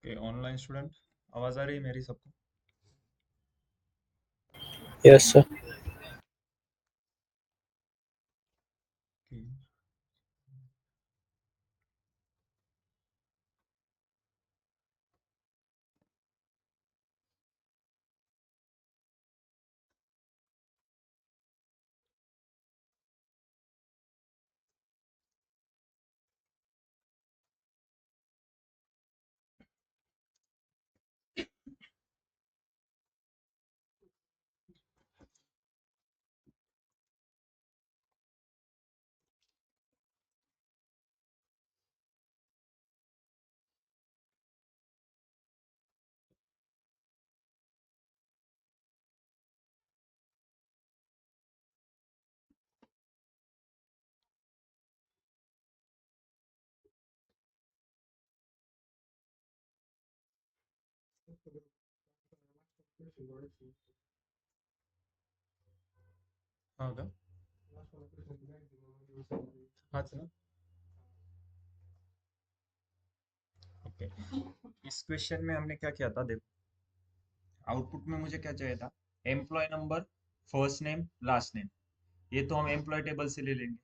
Okay, online student आवाज आ रही है मेरी सबको? Yes sir. Okay. हाँ का हाँ चलो। ओके, इस क्वेश्चन में हमने क्या किया था देखो, आउटपुट में मुझे क्या चाहिए था? Employee number, first name, last name. ये तो हम एम्प्लॉय टेबल से ले लेंगे।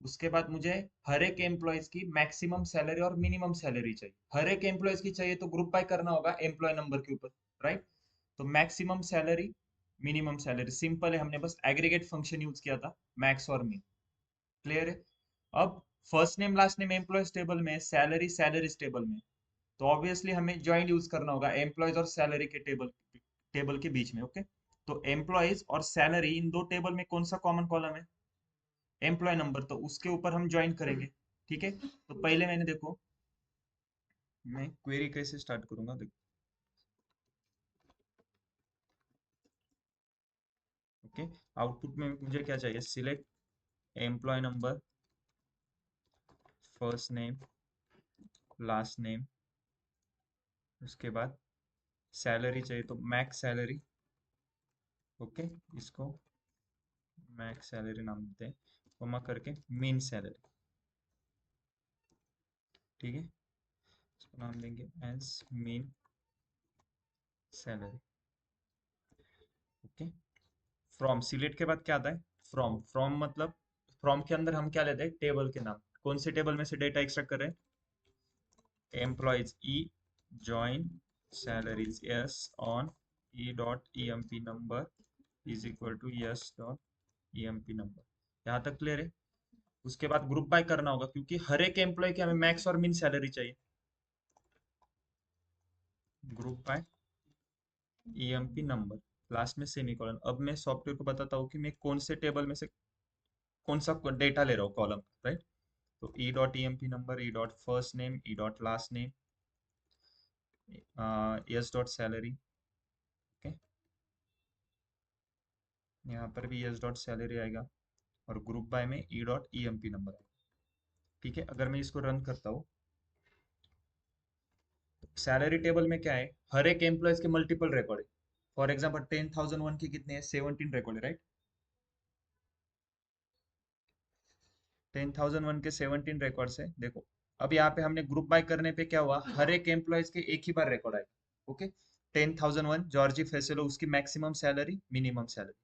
उसके बाद मुझे हर एक एम्प्लॉयज की मैक्सिमम सैलरी और मिनिमम सैलरी चाहिए। हर एक एम्प्लॉयज की चाहिए तो ग्रुप बाय करना होगा एम्प्लॉय नंबर के ऊपर, राइट? तो maximum salary, minimum salary, simple है, हमने बस एग्रीगेट फंक्शन यूज किया था, मैक्स और मिन। क्लियर है? अब first name last name employees table में, सैलरी सैलरीज टेबल में, तो ऑब्वियसली हमें ज्वाइंट यूज करना होगा एम्प्लॉयज और सैलरी के टेबल टेबल के बीच में। ओके, तो एम्प्लॉयज और सैलरी इन दो टेबल में कौन सा कॉमन कॉलम है? एम्प्लॉय नंबर, तो उसके ऊपर हम ज्वाइन करेंगे। ठीक है, तो पहले मैंने देखो, मैं क्वेरी कैसे स्टार्ट करूंगा देखो। ओके, आउटपुट में मुझे क्या चाहिए? Select employ number, first name, last name, उसके बाद सैलरी चाहिए तो मैक्स सैलरी। ओके, इसको मैक्स सैलरी नाम देते हैं, कोमा करके मीन सैलरी। ठीक है, इसको नाम देंगे as mean salary. Okay, from, select के बाद क्या आता है? फ्रॉम, फ्रॉम मतलब फ्रॉम के अंदर हम क्या लेते हैं? टेबल के नाम। कौन से टेबल में से डेटा एक्सट्रैक्ट कर रहे हैं? Employees E join salaries S on E dot E M P number is equal to S dot E M P number. यहाँ तक क्लियर है? उसके बाद ग्रुप बाय करना होगा क्योंकि हर एक एम्प्लॉय की हमें मैक्स और मिन सैलरी चाहिए। Group by EMP number, last में सेमीकोलन। अब मैं सॉफ्टवेयर को बताता हूँ कि मैं कौन से टेबल में से कौन सा डेटा ले रहा हूँ, कॉलम, राइट? तो E dot E M P number, E dot first name, E dot last name, S dot salary. Okay, यहाँ पर भी एस डॉट सैलरी आएगा, और ग्रुप बाय में E dot E M P number आएगा। ठीक है, अगर मैं इसको रन करता हूँ, सैलरी टेबल में क्या है? हर एक एम्प्लॉयज के मल्टीपल रिकॉर्ड है। फॉर एग्जाम्पल 10,001 की कितने हैं? 17 रिकॉर्ड है, राइट? 10,001 के 17 रिकॉर्ड्स है, देखो। अब यहाँ पे हमने ग्रुप बाय करने पे क्या हुआ? हर एक एम्प्लॉयज के एक ही बार रिकॉर्ड आएगा। ओके, 10,001 जॉर्जी फेसेलो, उसकी मैक्सिमम सैलरी, मिनिमम सैलरी।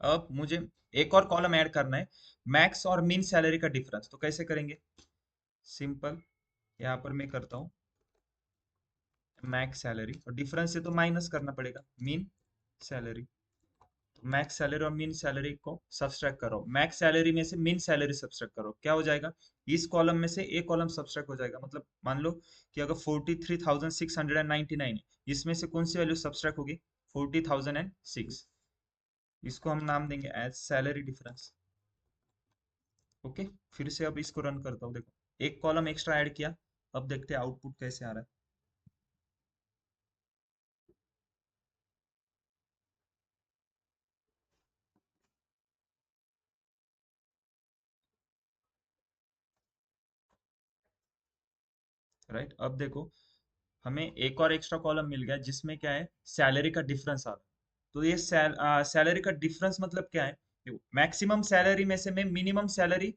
अब मुझे एक और कॉलम ऐड करना है, मैक्स और मिन सैलरी का डिफरेंस। तो कैसे करेंगे? सिंपल, यहाँ पर मैं करता हूँ मैक्स सैलरी, और डिफरेंस से तो माइनस करना पड़ेगा मीन सैलरी। तो मैक्स सैलरी और मिन सैलरी को सब्सट्रैक्ट करो, मैक्स सैलरी में से मिन सैलरी सब्सट्रैक्ट करो, क्या हो जाएगा? इस कॉलम में से एक कॉलम सब्सट्रैक्ट हो जाएगा। मतलब मान लो कि अगर 43,699 है, इसमें से कौन सी वैल्यू सब्सट्रैक्ट होगी? 40,006। इसको हम नाम देंगे एज सैलरी डिफरेंस। ओके, फिर से अब इसको रन करता हूँ, देखो एक कॉलम एक्स्ट्रा ऐड किया। अब देखते हैं आउटपुट कैसे आ रहा है। राइट, अब देखो, हमें एक और एक्स्ट्रा कॉलम मिल गया जिसमें क्या है? सैलरी का डिफरेंस आ रहा है। तो ये सैलरी का डिफरेंस मतलब क्या है? मैक्सिमम सैलरी में से मैं मिनिमम सैलरी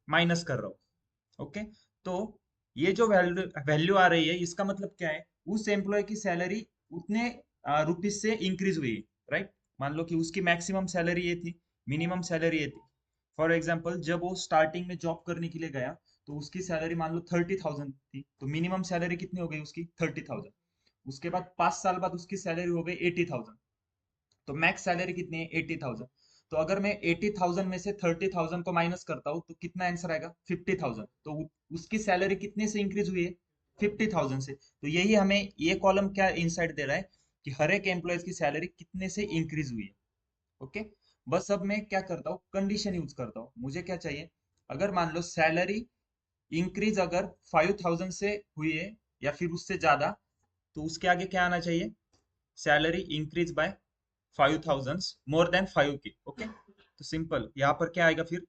माइनस कर रहा हूँ। ओके, तो ये जो वैल्यू वैल्यू आ रही है इसका मतलब क्या है, उस एम्प्लॉय की सैलरी उतने रुपीज से इंक्रीज हुई है, राइट। मान लो कि उसकी मैक्सिमम सैलरी ये थी, मिनिमम सैलरी ये थी। फॉर एग्जाम्पल जब वो स्टार्टिंग में जॉब करने के लिए गया तो उसकी सैलरी मान लो 30,000 थी, तो मिनिमम सैलरी कितनी हो गई उसकी 30,000। उसके बाद 5 साल बाद उसकी सैलरी हो गई 80,000, तो मैक्स सैलरी कितनी है 80,000। तो अगर मैं 80,000 में से 30,000 को माइनस करता हूँ तो कितना आंसर आएगा 50,000। तो उसकी सैलरी कितने से इंक्रीज हुई है 50,000 से। तो यही हमें ये कॉलम क्या इंसाइट दे रहा है कि हर एक एम्प्लॉय की सैलरी कितने से इंक्रीज हुई है। ओके। बस अब मैं क्या करता हूँ कंडीशन यूज करता हूँ। मुझे क्या चाहिए, अगर मान लो सैलरी इंक्रीज अगर 5,000 से हुई है या फिर उससे ज्यादा, तो उसके आगे क्या आना चाहिए, salary increase by 5,000 more than 5K। Okay, तो सिंपल यहाँ पर क्या आएगा फिर,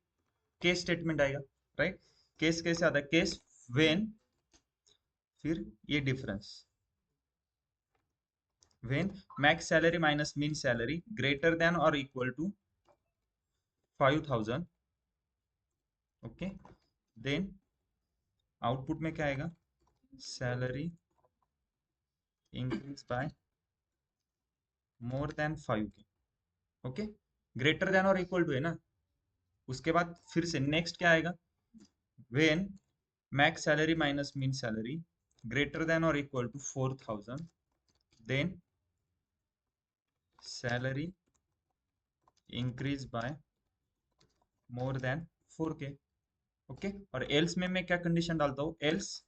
केस स्टेटमेंट आएगा, राइट। केस कैसे आता है, केस वेन, फिर ये difference, when max salary minus mean salary greater than or equal to 5,000। Okay, then output में क्या आएगा, salary increase by more than 5K। Okay, greater than or equal to है ना। उसके बाद फिर से नेक्स्ट क्या आएगा, when max salary minus mean salary greater than or equal to 4,000, then salary increase by more than 4K। Okay, और else में मैं क्या कंडीशन डालता हूँ, else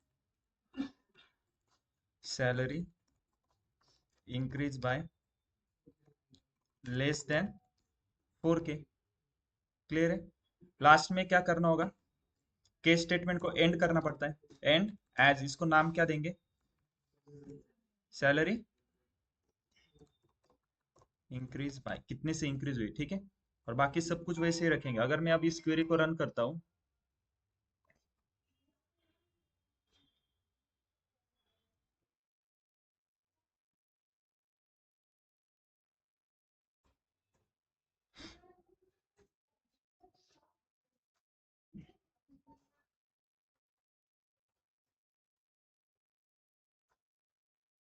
salary increase bye less than 4K। Clear है। लास्ट में क्या करना होगा, केस स्टेटमेंट को एंड करना पड़ता है, एंड एज, इसको नाम क्या देंगे, सैलरी इंक्रीज बाय कितने से इंक्रीज हुई, ठीक है। और बाकी सब कुछ वैसे ही रखेंगे। अगर मैं अब इस क्वेरी को रन करता हूँ,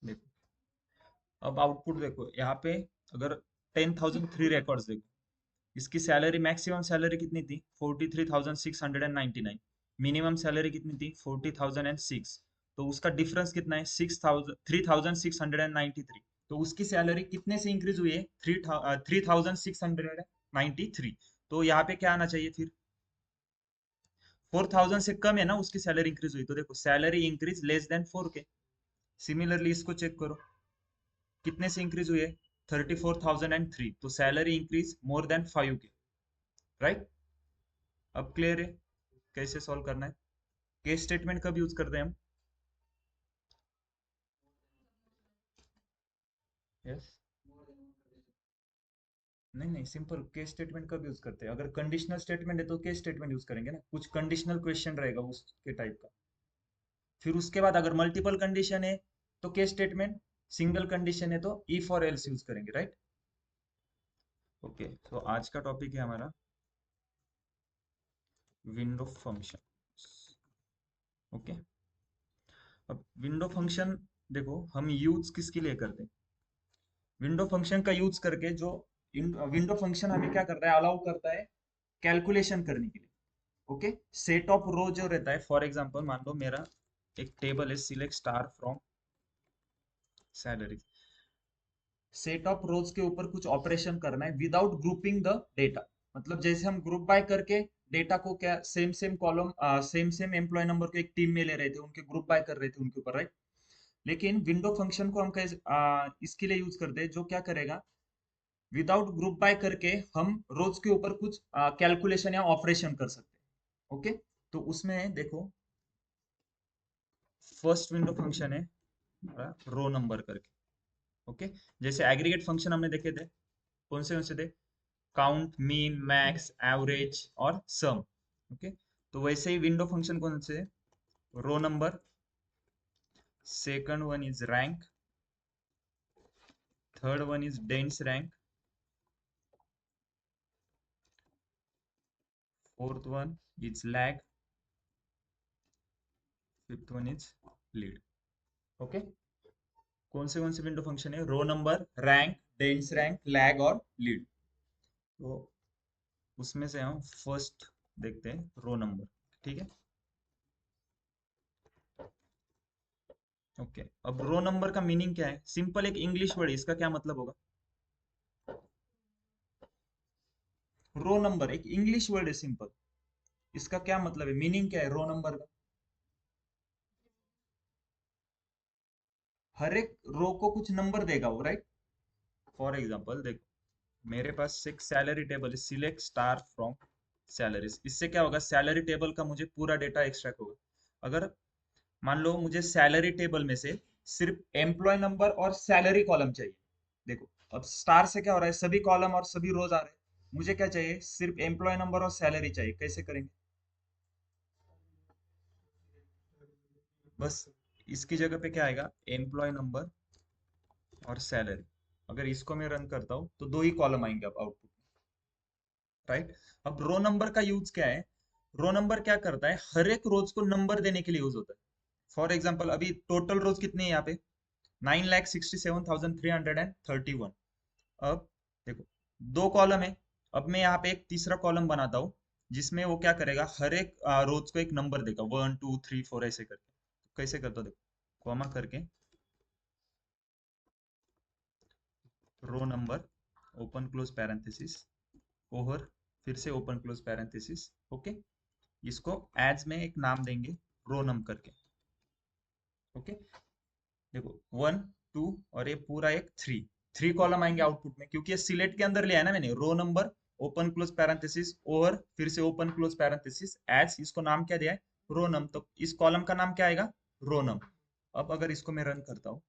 देखो अब आउटपुट देखो यहाँ पे, अगर 10,003 रिकॉर्ड्स देखो, इसकी सैलरी मैक्सिमम सैलरी कितनी थी 43,699, मिनिमम सैलरी कितनी थी 40,006। तो उसका डिफरेंस कितना है 3,693। तो उसकी सैलरी कितने से इंक्रीज हुई है 3,693। तो यहाँ पे क्या आना चाहिए फिर, 4,000 से कम है ना उसकी सैलरी इंक्रीज हुई, तो देखो salary increase less than 4K। Similarly इसको चेक करो, कितने से इंक्रीज हुई है 34,003, तो salary increase more than 5K, right. अब क्लियर है कैसे सॉल्व करना है। केस स्टेटमेंट कब यूज करते हैं हम, यस, नहीं नहीं, सिंपल केस स्टेटमेंट कब यूज करते हैं, अगर कंडीशनल स्टेटमेंट है तो केस स्टेटमेंट यूज करेंगे ना, कुछ कंडीशनल क्वेश्चन रहेगा उसके टाइप का। फिर उसके बाद अगर मल्टीपल कंडीशन है तो केस स्टेटमेंट, सिंगल कंडीशन है तो इफ और एल्स यूज करेंगे, राइट। ओके, तो आज का टॉपिक है हमारा विंडो फंक्शन। ओके, अब विंडो फंक्शन देखो हम यूज किसके लिए करते हैं, विंडो फंक्शन का यूज करके जो विंडो फंक्शन हमें क्या करता है, अलाउ करता है कैलकुलेशन करने के लिए। ओके, सेट ऑफ रो जो रहता है, फॉर एग्जांपल मान लो मेरा एक टेबल है, select star from salary, set of रोज के ऊपर कुछ ऑपरेशन करना है विदाउट ग्रुपिंग द डेटा। मतलब जैसे हम ग्रुप बाय करके डेटा को क्या same same column same same employee number को एक टीम में ले रहे थे, उनके ग्रुप बाय कर रहे थे उनके ऊपर, राइट। लेकिन विंडो फंक्शन को हम कैसे इसके लिए यूज करते हैं, जो क्या करेगा, विदाउट ग्रुप बाय करके हम रोज के ऊपर कुछ कैलकुलेशन या ऑपरेशन कर सकते हैं। ओके, तो उसमें देखो फर्स्ट विंडो फंक्शन है रो नंबर करके। ओके, जैसे एग्रीगेट फंक्शन हमने देखे थे, कौन से थे, काउंट, मीन, मैक्स, एवरेज और सम। ओके, तो वैसे ही विंडो फंक्शन कौन से, row number, second one is rank, third one is dense rank, fourth one is lag, fifth one is lead. Okay, कौन से विंडो फंक्शन है? Row number, rank, dense rank, lag और lead. तो उसमें से हम फर्स्ट देखते हैं रो नंबर। ठीक है, ओके। अब रो नंबर का मीनिंग क्या है? सिंपल एक इंग्लिश वर्ड है, इसका क्या मतलब होगा? रो नंबर एक इंग्लिश वर्ड है, सिंपल। इसका क्या मतलब है, मीनिंग क्या है रो नंबर का? हर एक रो को कुछ नंबर देगा वो, राइट? फॉर एग्जांपल देखो, मेरे पास एक सैलरी टेबल है, सिलेक्ट स्टार फ्रॉम सैलरीज। इससे क्या होगा, सैलरी टेबल का मुझे पूरा डेटा एक्सट्रैक्ट होगा। अगर मान लो मुझे सैलरी टेबल में से सिर्फ एम्प्लॉय नंबर और सैलरी कॉलम चाहिए। देखो, अब स्टार से क्या हो रहा है, सभी कॉलम और सभी रोज आ रहे हैं। मुझे क्या चाहिए, सिर्फ एम्प्लॉय नंबर और सैलरी चाहिए। कैसे करेंगे? बस इसकी जगह पे क्या आएगा, एम्प्लॉय नंबर और सैलरी। अगर इसको मैं रन करता हूँ तो दो ही कॉलम आएंगे अब आउटपुट, राइट? अब रो नंबर का यूज क्या है? रो नंबर क्या करता है, हर एक रोज को नंबर देने के लिए यूज होता है। फॉर एग्जाम्पल अभी टोटल रोज कितनी है यहाँ पे? 9,67,331। अब देखो, दो कॉलम है। अब मैं यहाँ पे एक तीसरा कॉलम बनाता हूँ, जिसमें वो क्या करेगा, हर एक रोज को एक नंबर देगा, 1 2 3 4 ऐसे करके। तो कैसे करता हूँ देखो, कॉमा करके row number, open close parenthesis, over, फिर से ओपन क्लोज पैरेंथेसिस। ओके, इसको एज में एक नाम देंगे, रो नम करके। ओके, देखो 1 2 और ये पूरा एक 3, 3 कॉलम आएंगे आउटपुट में, क्योंकि ये सिलेक्ट के अंदर लिया है ना मैंने। Row number, open close parenthesis, over, फिर से ओपन क्लोज पैरेंथेसिस, एज, इसको नाम क्या दिया है, रो नम। तो इस कॉलम का नाम क्या आएगा, रो नम। अब अगर इसको मैं रन करता हूँ,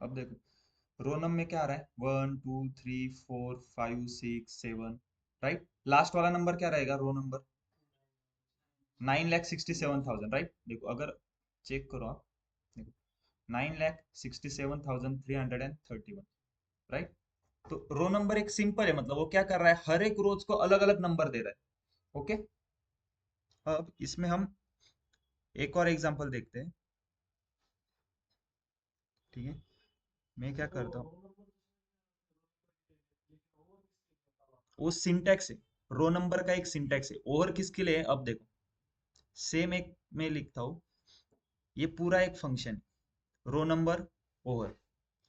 अब देखो रो नम में क्या आ रहा है, 1 2 3 4 5 6 7, राइट? लास्ट वाला नंबर क्या रहेगा, रो नंबर 9,67,000, राइट? देखो अगर चेक करो आप, देखो 9,67,331, राइट? तो रो नंबर एक सिंपल है, मतलब वो क्या कर रहा है, हर एक रोज को अलग अलग नंबर दे रहा है। ओके, अब इसमें हम एक और एग्जांपल देखते हैं। ठीक है, मैं क्या करता हूँ, वो सिंटैक्स है, रो नंबर का एक सिंटैक्स है। ओवर किसके लिए है, अब देखो, सेम एक मैं लिखता हूँ, ये पूरा एक function, row number, over,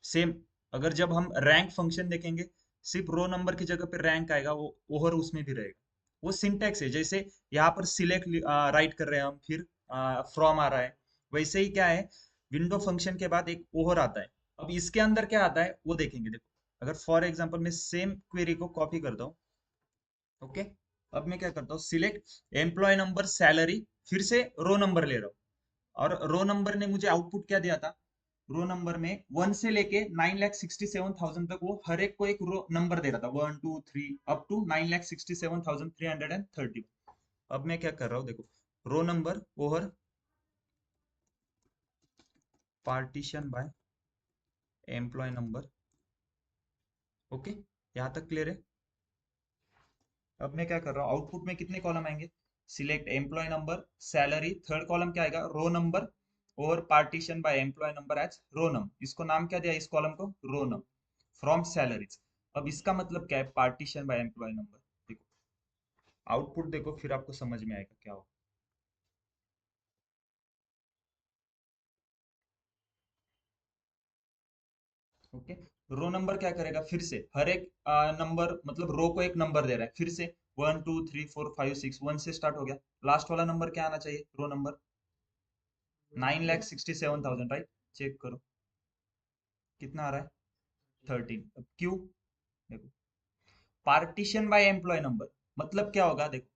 same. अगर जब हम रैंक फंक्शन देखेंगे, सिर्फ रो नंबर की जगह पे रैंक आएगा, वो ओवर उसमें भी रहेगा। वो सिंटैक्स है, जैसे यहाँ पर सिलेक्ट राइट कर रहे हैं हम, फिर फ्रॉम आ रहा है, वैसे ही क्या है, विंडो फंक्शन के बाद एक ओवर आता है। अब इसके अंदर क्या आता है वो देखेंगे। देखो, अगर फॉर एग्जांपल मैं सेम क्वेरी को कॉपी करता हूँ, ओके, अब मैं क्या करता हूँ, सिलेक्ट एम्प्लॉय नंबर, सैलरी, फिर से रो नंबर ले रहा हूँ। और रो नंबर ने मुझे आउटपुट क्या दिया था, रो नंबर में 1 से लेके 9,67,000 तक वो हर एक को एक रो नंबर दे रहा था, 1 2 3 अप टू 9,67,330। अब मैं क्या कर रहा हूँ देखो, row number over partition by employ number. Okay, यहाँ तक क्लियर है? अब मैं क्या कर रहा हूँ, आउटपुट में कितने कॉलम आएंगे, select employ number, salary, third column क्या आएगा, रो नंबर, और partition by employ number as row num. इसको नाम क्या दिया इस कॉलम को, रो नम, फ्रॉम सैलरीज। अब इसका मतलब क्या है, पार्टीशन बाय एम्प्लॉय नंबर। देखो आउटपुट देखो, फिर आपको समझ में आएगा क्या हो। ओके, रो नंबर क्या करेगा, फिर से हर एक नंबर, मतलब रो को एक नंबर दे रहा है, फिर से 1 2 3 4 5 6, 1 से स्टार्ट हो गया। लास्ट वाला नंबर क्या आना चाहिए, रो नंबर 9,67,000, राइट? चेक करो कितना आ रहा है, 13। अब क्यों, देखो पार्टीशन बाय एम्प्लॉय नंबर, मतलब क्या होगा, देखो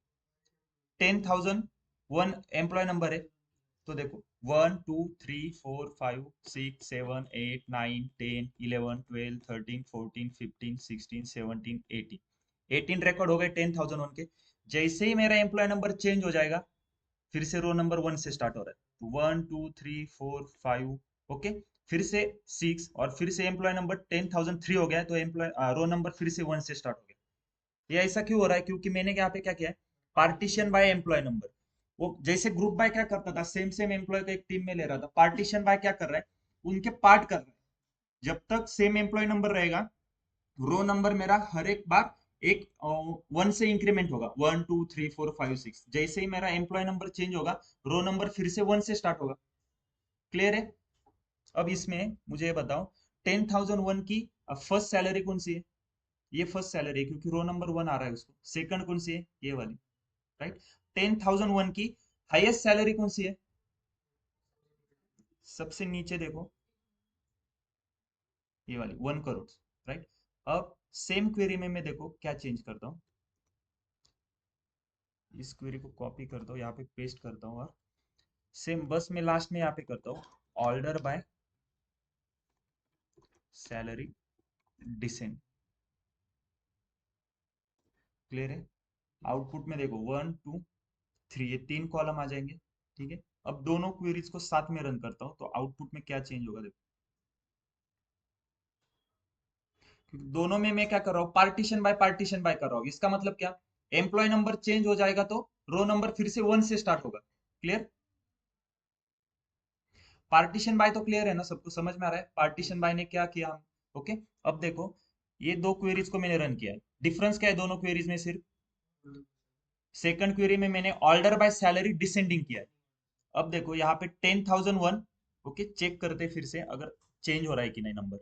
10,000 वन एम्प्लॉय नंबर है, तो देखो 1 2 3 4 5 6 7 8 9 10 11 12 13 14 15 16 17 18, 18 रिकॉर्ड हो गए 10,001 के। जैसे ही मेरा एम्प्लॉय नंबर चेंज हो जाएगा, फिर से रो नंबर 1 से स्टार्ट हो रहा है, तो 1 2 3 4 5, ओके, फिर से 6, और फिर से एम्प्लॉय नंबर 10,003 हो गया, तो एम्प्लॉय रो नंबर फिर से 1 से स्टार्ट हो गया। ये ऐसा क्यों हो रहा है? क्योंकि मैंने यहाँ पे क्या किया है, पार्टीशन बाय एम्प्लॉय नंबर। वो जैसे ग्रुप बाय क्या करता था, सेम सेम एम्प्लॉय को एक टीम में ले रहा था, पार्टीशन बाय क्या कर रहा है, उनके पार्ट कर रहा है। जब तक सेम एम्प्लॉय नंबर रहेगा, रो नंबर मेरा हर एक बार एक वन से इंक्रीमेंट होगा, 1 2 3 4 5 6। जैसे ही मेरा एम्प्लॉय नंबर चेंज होगा, रो नंबर फिर से 1 से स्टार्ट होगा। क्लियर है? अब इसमें मुझे ये बताओ, 10,001 की फर्स्ट सैलरी कौन सी है? ये फर्स्ट सैलरी है क्योंकि रो नंबर 1 आ रहा है उसको। सेकंड कौन सी है? ये वाली, राइट। 10,001 की हाईएस्ट सैलरी कौन सी है? सबसे नीचे देखो, ये वाली 1 करोड़, राइट। अब सेम क्वेरी में मैं देखो क्या चेंज करता हूँ, इस क्वेरी को कॉपी करता हूँ, यहाँ पे पेस्ट करता हूँ, और सेम बस मैं लास्ट में यहाँ पे करता हूँ, order by salary descent. Clear है? आउटपुट में देखो 1 2 3, ये 3 कॉलम आ जाएंगे। ठीक है, अब दोनों क्वेरीज को साथ में रन करता हूँ तो आउटपुट में क्या चेंज होगा देखो। क्योंकि दोनों में मैं क्या कर रहा हूँ, पार्टीशन बाय कर रहा हूँ। इसका मतलब क्या, एम्प्लॉय नंबर चेंज हो जाएगा तो रो नंबर फिर से 1 से स्टार्ट होगा। क्लियर? पार्टीशन बाय तो क्लियर है ना, सबको समझ में आ रहा है पार्टीशन बाय ने क्या किया हम? ओके। अब देखो, ये दो क्वेरीज को मैंने रन किया है, डिफरेंस क्या है दोनों क्वेरीज में? सिर्फ सेकंड क्वेरी में मैंने ऑर्डर बाय सैलरी डिसेंडिंग किया है। अब देखो यहाँ पे 10,001, ओके, चेक करते फिर से अगर चेंज हो रहा है कि नहीं नंबर।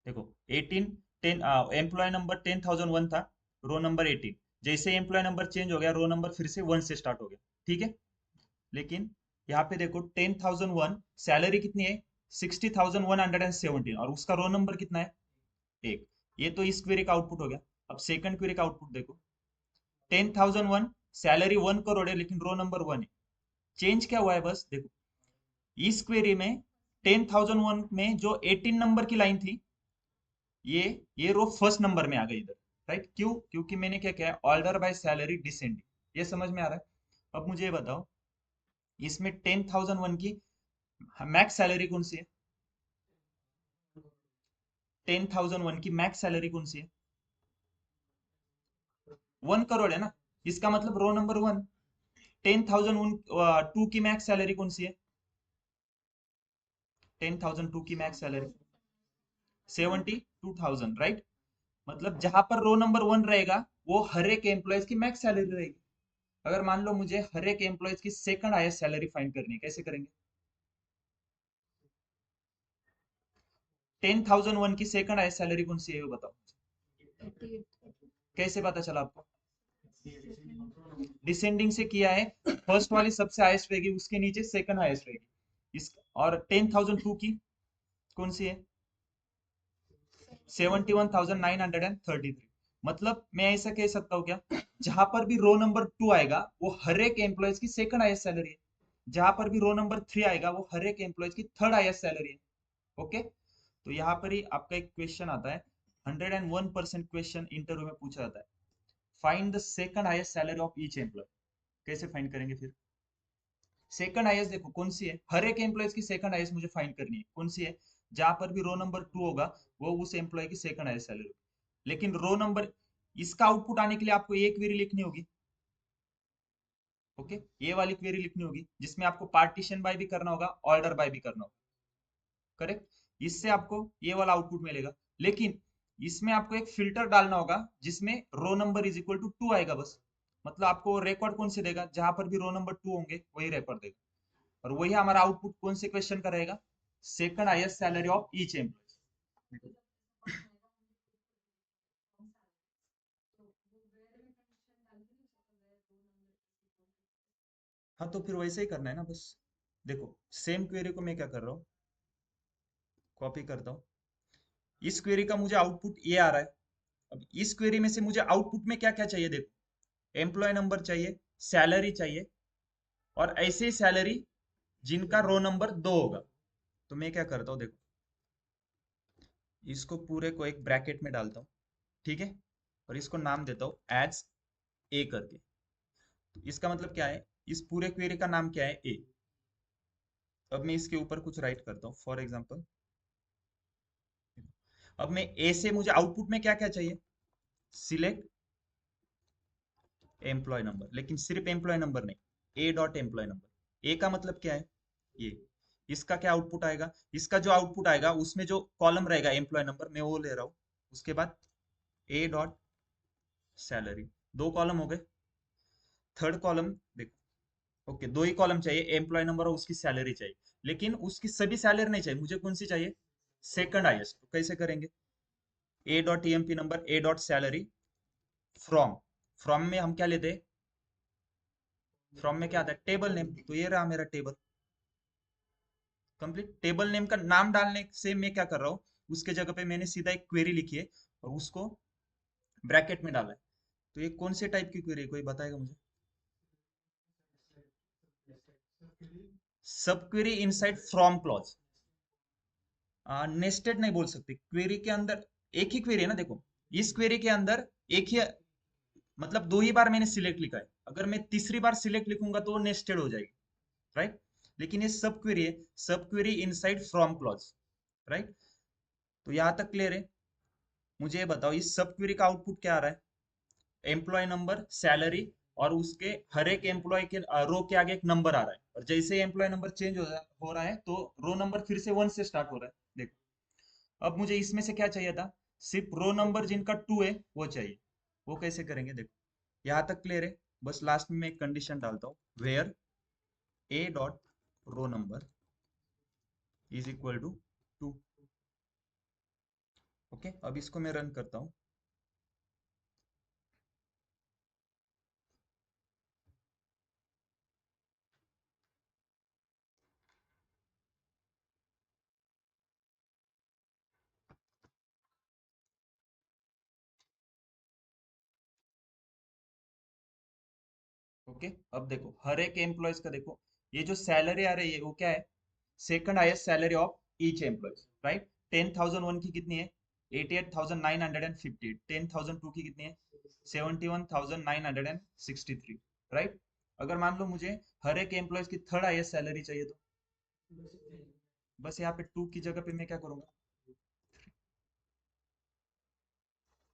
देखो 18, 10, एम्प्लॉय नंबर 10,001 था, रो नंबर 18। जैसे एम्प्लॉय नंबर चेंज हो गया, रो नंबर फिर से 1 से स्टार्ट हो गया। ठीक है, लेकिन यहाँ पे देखो 10,001 सैलरी कितनी है, 60,117, और उसका रो नंबर कितना है, एक। ये तो इस क्वेरी का आउटपुट हो गया। अब सेकंड क्वेरी का आउटपुट देखो, 10,001 सैलरी 1 करोड़ है लेकिन रो नंबर 1 है। चेंज क्या हुआ है बस देखो, इस क्वेरी में 10,001 में जो 18 नंबर की लाइन थी, ये ये रो फर्स्ट नंबर में आ गई इधर, राइट। क्यों? क्योंकि मैंने क्या किया है, ऑर्डर बाय सैलरी डिसेंडिंग। ये समझ में आ रहा है? अब मुझे ये बताओ, इसमें 10,001 की मैक्स सैलरी कौन सी है? 10,001 की मैक्स सैलरी कौन सी है? 1 करोड़ है ना, इसका मतलब रो नंबर 1। 10,002 की मैक्स सैलरी कौन सी है? 10,002 की मैक्स सैलरी 72,000, राइट। मतलब जहां पर रो नंबर 1 रहेगा, वो हर एक एम्प्लॉयज की मैक्स सैलरी रहेगी। अगर मान लो मुझे हर एक एम्प्लॉयज की सेकंड हाईएस्ट सैलरी फाइंड करनी है, कैसे करेंगे? 10,001 की सेकंड हाईएस्ट सैलरी कौन सी है वो बताओ। कैसे पता चला आपको? डिसेंडिंग से किया है, फर्स्ट वाली सबसे हाईएस्ट रहेगी, उसके नीचे सेकंड हाईएस्ट रहेगी। इस और 10,002 की कौन सी है? 71,933। मतलब मैं ऐसा कह सकता हूँ क्या, जहां पर भी रो नंबर 2 आएगा वो हर एक एम्प्लॉयज की सेकंड हाईएस्ट सैलरी है, जहां पर भी रो नंबर 3 आएगा वो हर एक एम्प्लॉयज की थर्ड हाईएस्ट सैलरी है। ओके, तो यहाँ पर ही आपका एक क्वेश्चन आता है, 101% क्वेश्चन इंटरव्यू में पूछा जाता है, find the second highest salary of each employ. कैसे फाइंड करेंगे फिर? सेकंड हाईएस्ट देखो कौन सी है, हर एक एम्प्लॉय की सेकंड हाईएस्ट मुझे फाइंड करनी है, कौन सी है? जहां पर भी रो नंबर 2 होगा, वो उस एम्प्लॉय की सेकंड हाईएस्ट सैलरी होगी। लेकिन रो नंबर, इसका आउटपुट आने के लिए आपको ये क्वेरी लिखनी होगी। ओके, ये वाली क्वेरी लिखनी होगी जिसमें आपको पार्टीशन बाय भी करना होगा, ऑर्डर बाय भी करना होगा। करेक्ट, इससे आपको ये वाला आउटपुट मिलेगा। लेकिन इसमें आपको एक फिल्टर डालना होगा जिसमें row number is equal to 2 आएगा बस। मतलब आपको रिकॉर्ड कौन से देगा, जहां पर भी रो नंबर 2 होंगे वही रिकॉर्ड देगा। और वही हमारा आउटपुट कौन से क्वेश्चन का रहेगा, second highest salary of each employ. हाँ, तो फिर वैसे ही करना है ना बस। देखो सेम क्वेरी को मैं क्या कर रहा हूँ, कॉपी करता हूँ। इस क्वेरी का मुझे आउटपुट ये आ रहा है। अब इस क्वेरी में से मुझे आउटपुट में क्या क्या चाहिए देखो, एम्प्लॉय नंबर चाहिए, सैलरी चाहिए, और ऐसे ही सैलरी जिनका रो नंबर 2 होगा। तो मैं क्या करता हूँ देखो, इसको पूरे को एक ब्रैकेट में डालता हूँ, ठीक है, और इसको नाम देता हूँ एज ए करके। तो इसका मतलब क्या है, इस पूरे क्वेरी का नाम क्या है, ए। अब मैं इसके ऊपर कुछ राइट करता हूँ, फॉर एग्जाम्पल। अब मैं ए से मुझे आउटपुट में क्या क्या चाहिए, सिलेक्ट एम्प्लॉय नंबर, लेकिन सिर्फ एम्प्लॉय नंबर नहीं, ए डॉट एम्प्लॉय नंबर। ए का मतलब क्या है? ये, इसका क्या आउटपुट आएगा? इसका जो आउटपुट आएगा उसमें जो कॉलम रहेगा एम्प्लॉय नंबर, मैं वो ले रहा हूँ। उसके बाद ए डॉट सैलरी, दो कॉलम हो गए। थर्ड कॉलम देखो, ओके, दो ही कॉलम चाहिए, एम्प्लॉय नंबर और उसकी सैलरी चाहिए। लेकिन उसकी सभी सैलरी नहीं चाहिए मुझे, कौन सी चाहिए? Second highest. तो कैसे करेंगे? ए dot TMP number, A dot salary, from, from में हम क्या लेते हैं? फ्रॉम में क्या आता है? Table name. तो ये रहा मेरा टेबल कंप्लीट। टेबल नेम का नाम डालने से मैं क्या कर रहा हूँ, उसके जगह पे मैंने सीधा एक क्वेरी लिखी है और उसको ब्रैकेट में डाला है। तो ये कौन से टाइप की क्वेरी है, कोई बताएगा मुझे? सब query inside from clause. Nested नहीं बोल सकते, क्वेरी के अंदर एक ही क्वेरी है ना, देखो, इस क्वेरी के अंदर एक ही, मतलब दो ही बार मैंने सिलेक्ट लिखा है, अगर मैं तीसरी बार सिलेक्ट लिखूंगा तो वो नेस्टेड हो जाएगी, राइट? लेकिन ये सब क्वेरी है, सब query inside from clause, right? तो यहां तक क्लियर है? मुझे ये बताओ, इस सब क्वेरी का आउटपुट क्या आ रहा है? एम्प्लॉय नंबर, सैलरी, और उसके हर एक एम्प्लॉय के रो के आगे एक नंबर आ रहा है, और जैसे एम्प्लॉय नंबर चेंज हो रहा है तो रो नंबर फिर से वन से स्टार्ट हो रहा है, देखो। अब मुझे इसमें से क्या चाहिए था? सिर्फ रो नंबर जिनका टू है वो चाहिए। वो कैसे करेंगे, देखो। यहाँ तक क्लियर है? बस लास्ट में मैं एक कंडीशन डालता हूँ, where A dot row number is equal to two. Okay, अब इसको मैं रन करता हूँ। ओके, अब देखो हर एक एम्प्लॉयज का देखो, ये जो सैलरी आ रही है वो क्या है? Second highest salary of each employ, right? 10,001 की कितनी है? 88,950। 10,002 की कितनी है? 71,963, राइट? अगर मान लो मुझे हर एक एम्प्लॉयज की थर्ड हाईएस्ट सैलरी चाहिए, तो बस यहाँ पे टू की जगह पे मैं क्या करूंगा?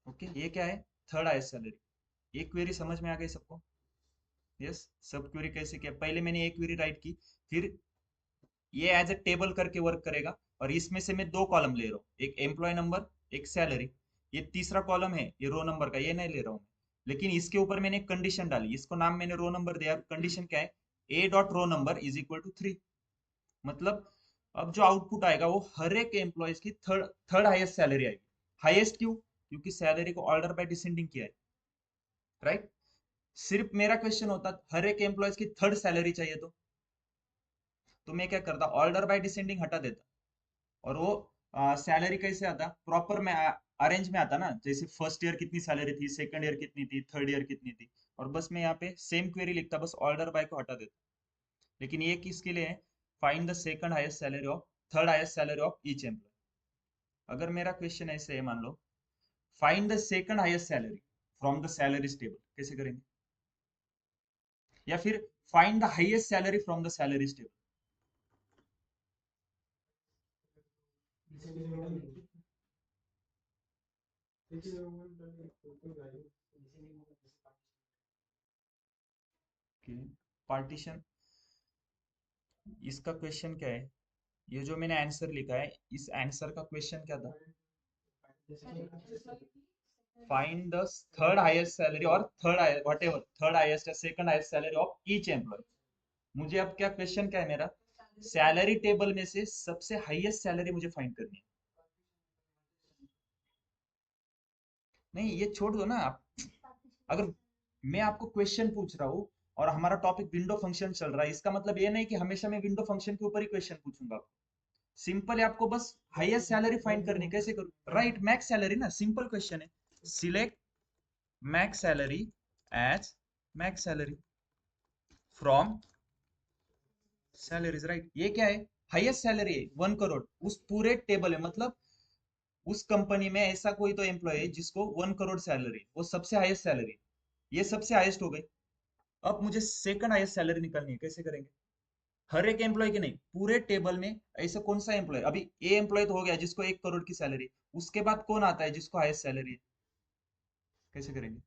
ओके, ये क्या है? Third highest salary. ये क्वेरी समझ में आ गई सबको? यस। सब क्वेरी कैसे किया, पहले मैंने एक क्वेरी राइट की, फिर ये एज ए टेबल करके वर्क करेगा, और इसमें से मैं दो कॉलम ले रहा हूँ, एक एम्प्लॉय नंबर, एक सैलरी। ये तीसरा कॉलम है, ये रो नंबर का, ये नहीं ले रहा हूँ मैं। लेकिन इसके ऊपर मैंने एक कंडीशन डाली, इसको नाम मैंने रो नंबर दिया। कंडीशन क्या है? A dot row number is equal to three. मतलब अब जो आउटपुट आएगा वो हर एक एम्प्लॉय की थर्ड थर्ड हाईएस्ट सैलरी आएगी। हाईएस्ट क्यों? क्योंकि सैलरी को ऑर्डर बाय डिसेंडिंग किया है, राइट? सिर्फ मेरा क्वेश्चन होता हर एक एम्प्लॉय की थर्ड सैलरी चाहिए, तो मैं क्या करता? ऑर्डर बाय डिसेंडिंग हटा देता, और वो सैलरी कैसे आता? प्रॉपर में अरेंज में आता ना, जैसे फर्स्ट ईयर कितनी सैलरी थी, सेकंड ईयर कितनी थी, थर्ड ईयर कितनी थी, और बस मैं यहाँ पे सेम क्वेरी लिखता, बस ऑर्डर बाय को हटा देता। लेकिन ये किसके लिए है? Find the second highest salary of, third highest salary of each employee. अगर मेरा क्वेश्चन ऐसे है, मान लो, find the second highest salary from the salaries table, कैसे करेंगे? या फिर find the highest salary from the salaries table. Partition, इसका क्वेश्चन क्या है? ये जो मैंने आंसर लिखा है, इस आंसर का क्वेश्चन क्या था? Find the third highest salary, और third whatever, third highest या second highest salary of each employee. मुझे अब क्या क्वेश्चन क्या है मेरा? सैलरी टेबल में से सबसे हाईएस्ट सैलरी मुझे फाइंड करनी है। नहीं, ये छोड़ दो ना आप। अगर मैं आपको क्वेश्चन पूछ रहा हूँ और हमारा टॉपिक विंडो फंक्शन चल रहा है, इसका मतलब ये नहीं कि हमेशा मैं विंडो फंक्शन के ऊपर ही क्वेश्चन पूछूंगा। सिंपल है, आपको बस हाईएस्ट सैलरी फाइंड करनी है। कैसे करूँ? राइट, मैक्स सैलरी ना, सिंपल क्वेश्चन है। Select max salary as max salary from salaries, right? ये क्या है? हाईएस्ट सैलरी है 1 करोड़, उस पूरे टेबल है, मतलब उस कंपनी में ऐसा कोई तो एम्प्लॉय है जिसको 1 करोड़ सैलरी, वो सबसे हाईएस्ट सैलरी, ये सबसे हाईएस्ट हो गई। अब मुझे सेकंड हाईएस्ट सैलरी निकालनी है, कैसे करेंगे? हर एक एम्प्लॉय की नहीं, पूरे टेबल में ऐसा कौन सा एम्प्लॉय, अभी ए एम्प्लॉय तो हो गया जिसको 1 करोड़ की सैलरी, उसके बाद कौन आता है जिसको हाईएस्ट सैलरी है? कैसे करेंगे?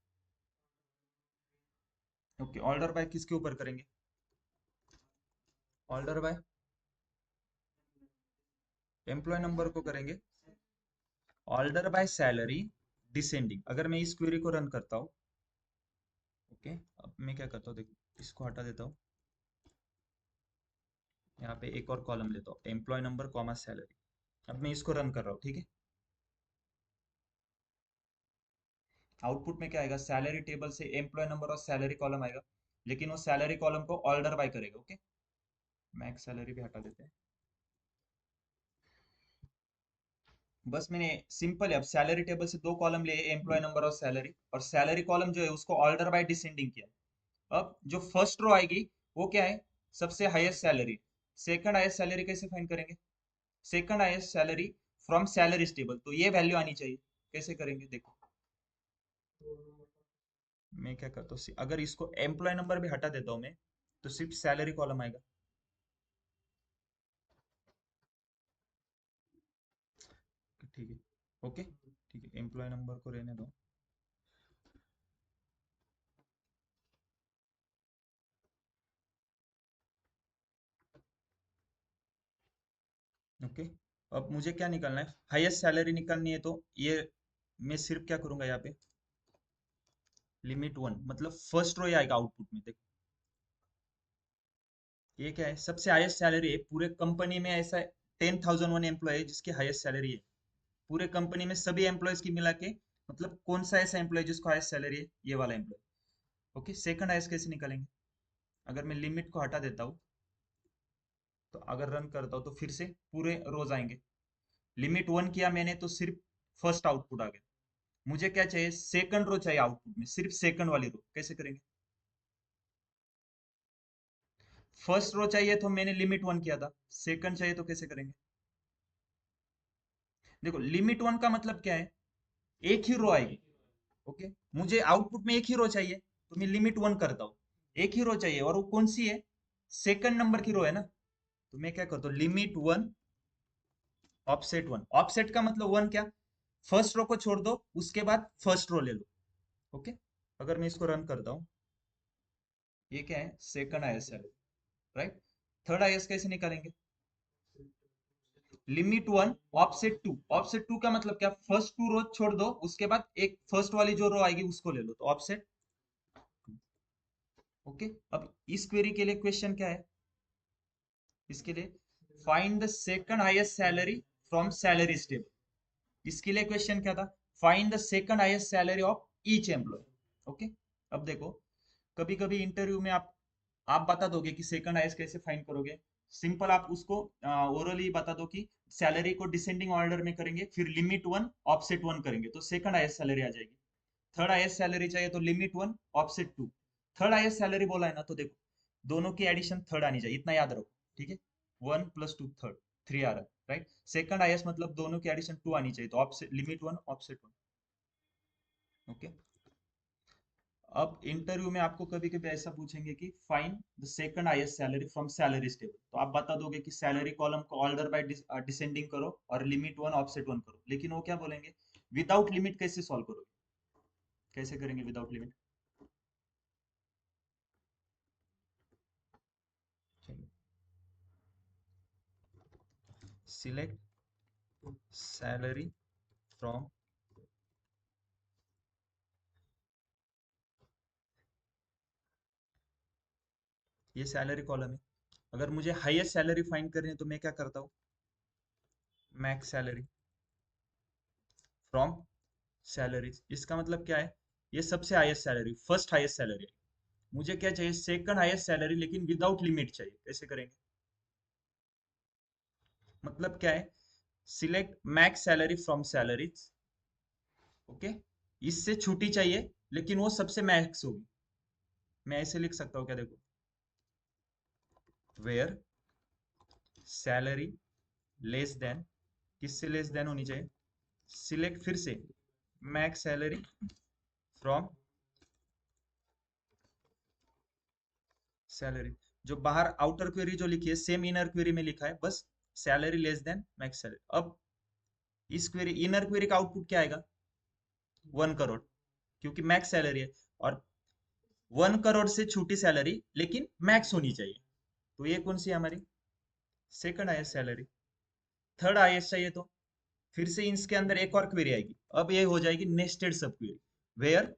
ओके, ऑर्डर बाय किसके ऊपर करेंगे? ऑर्डर बाय एम्प्लॉय नंबर को करेंगे। Order by salary descending. अगर मैं इस क्वेरी को रन करता हूँ, ओके, अब मैं क्या करता हूँ, देखो इसको हटा देता हूँ। यहाँ पे एक और कॉलम लेता हूँ, एम्प्लॉय नंबर कॉमा सैलरी। अब मैं इसको रन कर रहा हूँ, ठीक है। आउटपुट में क्या आएगा? सैलरी टेबल से एम्प्लॉय नंबर और सैलरी कॉलम आएगा, लेकिन वो सैलरी कॉलम को ऑर्डर बाय करेगा। ओके, मैक्स सैलरी भी हटा देते हैं। बस मैंने सिंपल है, अब सैलरी टेबल से दो कॉलम लिए, एम्प्लॉय नंबर और सैलरी कॉलम जो है उसको ऑर्डर बाय डिसेंडिंग किया। अब जो फर्स्ट रो आएगी वो क्या है? सबसे highest salary. Second highest salary कैसे फाइंड करेंगे? Second highest salary from salaries table, तो ये वैल्यू आनी चाहिए। कैसे करेंगे देखो, मैं क्या करता हूँ, अगर इसको एम्प्लॉय नंबर भी हटा देता हूँ मैं, तो सिर्फ सैलरी कॉलम आएगा। ठीक है, ओके, ठीक है, एम्प्लॉय नंबर को रहने दो। ओके, अब मुझे क्या निकालना है? हाईएस्ट सैलरी निकालनी है, तो ये मैं सिर्फ क्या करूंगा, यहाँ पे लिमिट वन, मतलब फर्स्ट रो आएगा आउटपुट में। देखो ये क्या है? सबसे हाईएस्ट सैलरी है पूरे कंपनी में। ऐसा 10,001 एम्प्लॉय है जिसकी हाईएस्ट सैलरी है पूरे कंपनी में, सभी एम्प्लॉयज की मिला के। मतलब कौन सा ऐसा एम्प्लॉय जिसको हाईएस्ट सैलरी है? ये वाला एम्प्लॉय। ओके, सेकंड हाईएस्ट कैसे निकालेंगे? अगर मैं लिमिट को हटा देता हूँ, तो अगर रन करता हूँ तो फिर से पूरे रोज आएंगे। लिमिट वन किया मैंने तो सिर्फ फर्स्ट आउटपुट आ गया। मुझे क्या चाहिए? सेकंड रो चाहिए आउटपुट में, सिर्फ सेकंड वाली रो। कैसे करेंगे? फर्स्ट रो चाहिए तो मैंने लिमिट वन किया था, सेकंड चाहिए तो कैसे करेंगे? देखो लिमिट वन का मतलब क्या है? एक ही रो आएगी। ओके, मुझे आउटपुट में एक ही रो चाहिए, तो मैं लिमिट वन करता हूँ। एक ही रो चाहिए, और वो कौन सी है? सेकंड नंबर की रो है ना। तो मैं क्या करता हूँ, limit one offset one. Offset का मतलब वन क्या? फर्स्ट रो को छोड़ दो, उसके बाद फर्स्ट रो ले लो। ओके, अगर मैं इसको रन करता हूँ, ये क्या है? सेकंड आईएस है, राइट। थर्ड आईएस कैसे निकालेंगे? Limit one offset two. Offset two का मतलब क्या? फर्स्ट टू रो छोड़ दो, उसके बाद एक फर्स्ट वाली जो रो आएगी उसको ले लो, तो ऑफसेट। ओके, अब इस क्वेरी के लिए क्वेश्चन क्या है? इसके लिए find the second highest salary from salaries table. इसके लिए क्वेश्चन क्या था? Find the second highest salary of each employ. Okay, अब देखो, कभी कभी इंटरव्यू में आप बता दोगे कि सेकंड हाईएस्ट कैसे फाइंड करोगे। सिंपल, आप उसको ओरली बता दो कि सैलरी को डिसेंडिंग ऑर्डर में करेंगे, फिर लिमिट वन ऑफसेट वन करेंगे तो सेकंड हाईएस्ट सैलरी आ जाएगी। थर्ड हाईएस्ट सैलरी चाहिए तो limit one offset two. Third highest salary बोला है ना, तो देखो दोनों की एडिशन थर्ड आनी चाहिए, इतना याद रखो। ठीक है, one plus two third, three आ रहा है, राइट। सेकंड हाईएस्ट मतलब दोनों की एडिशन टू आनी चाहिए, तो offset limit one offset one. Okay, अब इंटरव्यू में आपको कभी कभी ऐसा पूछेंगे कि find the second highest salary from salaries table, तो आप बता दोगे कि सैलरी कॉलम को ऑर्डर बाय डिसेंडिंग करो और लिमिट वन ऑफसेट वन करो, लेकिन वो क्या बोलेंगे? विदाउट लिमिट कैसे सॉल्व करोगे? कैसे करेंगे without limit? Select salary from, ये सैलरी कॉलम है। अगर मुझे हाईएस्ट सैलरी फाइंड करनी है तो मैं क्या करता हूँ? Max salary from salaries. इसका मतलब क्या है? ये सबसे highest salary, first highest salary है। मुझे क्या चाहिए? सेकंड हाईएस्ट सैलरी, लेकिन विदाउट लिमिट चाहिए। कैसे करेंगे? मतलब क्या है? Select max salary from salaries. Okay, इससे छुट्टी चाहिए, लेकिन वो सबसे मैक्स होगी। मैं ऐसे लिख सकता हूँ क्या? देखो, वेयर सैलरी लेस देन, किससे लेस देन होनी चाहिए? सिलेक्ट फिर से मैक्स सैलरी फ्रॉम सैलरी। जो बाहर आउटर क्वेरी जो लिखी है सेम इनर क्वेरी में लिखा है, बस salary less then max salary. अब इस क्वेरी, इनर क्वेरी का आउटपुट क्या आएगा? 1 करोड़, क्योंकि मैक्स सैलरी है। और 1 करोड़ से छोटी सैलरी लेकिन मैक्स होनी चाहिए, तो ये कौन सी है हमारी second highest salary. Third highest चाहिए तो फिर से इसके अंदर एक और क्वेरी आएगी, अब ये हो जाएगी nested sub query, where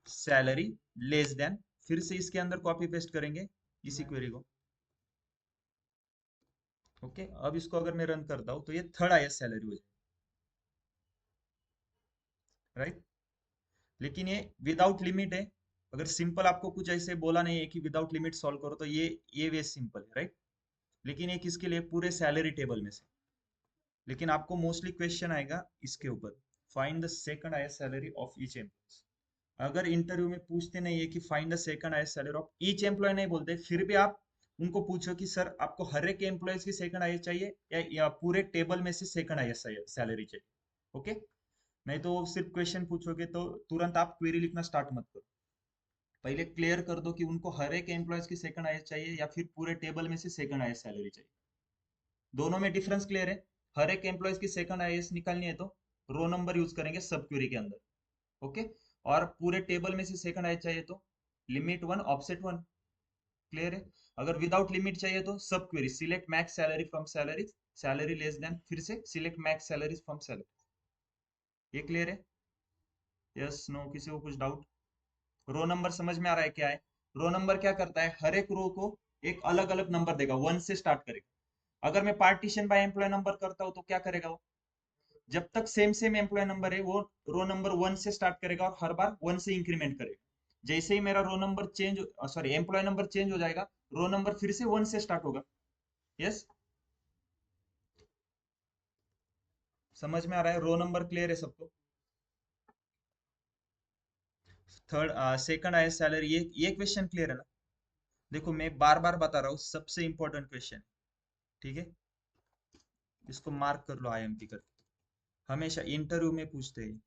salary less than, फिर से इसके अंदर कॉपी पेस्ट करेंगे इसी क्वेरी को। ओके, अब इसको अगर मैं रन करता हूँ तो ये थर्ड हाईएस्ट सैलरी हो जाएगी, राइट। लेकिन ये विदाउट लिमिट है, अगर सिंपल आपको कुछ ऐसे बोला नहीं है कि विदाउट लिमिट सॉल्व करो तो ये वे सिंपल है, राइट। लेकिन ये किसके लिए, पूरे सैलरी टेबल में से। लेकिन आपको मोस्टली क्वेश्चन आएगा इसके ऊपर, find the second highest salary of each employee. अगर इंटरव्यू में पूछते नहीं है कि find the second highest salary of each employ नहीं बोलते, फिर भी आप उनको पूछो कि सर आपको हर एक एम्प्लॉयज की सेकंड हाईएस्ट चाहिए या पूरे टेबल में से सेकंड हाईएस्ट सैलरी चाहिए। ओके, नहीं तो सिर्फ क्वेश्चन पूछोगे तो तुरंत आप क्वेरी लिखना स्टार्ट मत करो, पहले क्लियर कर दो कि उनको हर एक एम्प्लॉयज की सेकंड हाईएस्ट चाहिए या फिर पूरे टेबल में से सेकंड हाईएस्ट सैलरी चाहिए। दोनों में डिफरेंस क्लियर है। हर एक एम्प्लॉयज की सेकंड हाईएस्ट निकालनी है तो रो नंबर यूज करेंगे सब क्वेरी के अंदर। ओके, और पूरे टेबल में से सेकंड हाईएस्ट चाहिए तो limit one offset one, clear है। अगर विदाउट लिमिट चाहिए तो सब query select max salary from salary, salary less than, फिर से select max salary from salary. ये क्लियर है? यस नो, किसी को कुछ डाउट? रो नंबर समझ में आ रहा है क्या है? रो नंबर क्या करता है, हर एक रो को एक अलग अलग नंबर देगा, वन से स्टार्ट करेगा। अगर मैं पार्टीशन बाय एम्प्लॉय नंबर करता हूँ तो क्या करेगा वो, जब तक सेम सेम एम्प्लॉय नंबर है वो रो नंबर वन से स्टार्ट करेगा और हर बार वन से इंक्रीमेंट करेगा। जैसे ही मेरा row number change, sorry employee number change हो जाएगा, रो नंबर फिर से वन से स्टार्ट होगा। यस, समझ में आ रहा है? रो नंबर क्लियर है सबको? थर्ड सेकंड हाईएस्ट सैलरी, ये क्वेश्चन क्लियर है ना? देखो मैं बार बार बता रहा हूँ, सबसे इंपॉर्टेंट क्वेश्चन, ठीक है। इसको मार्क कर लो आईएमपी करके, हमेशा इंटरव्यू में पूछते हैं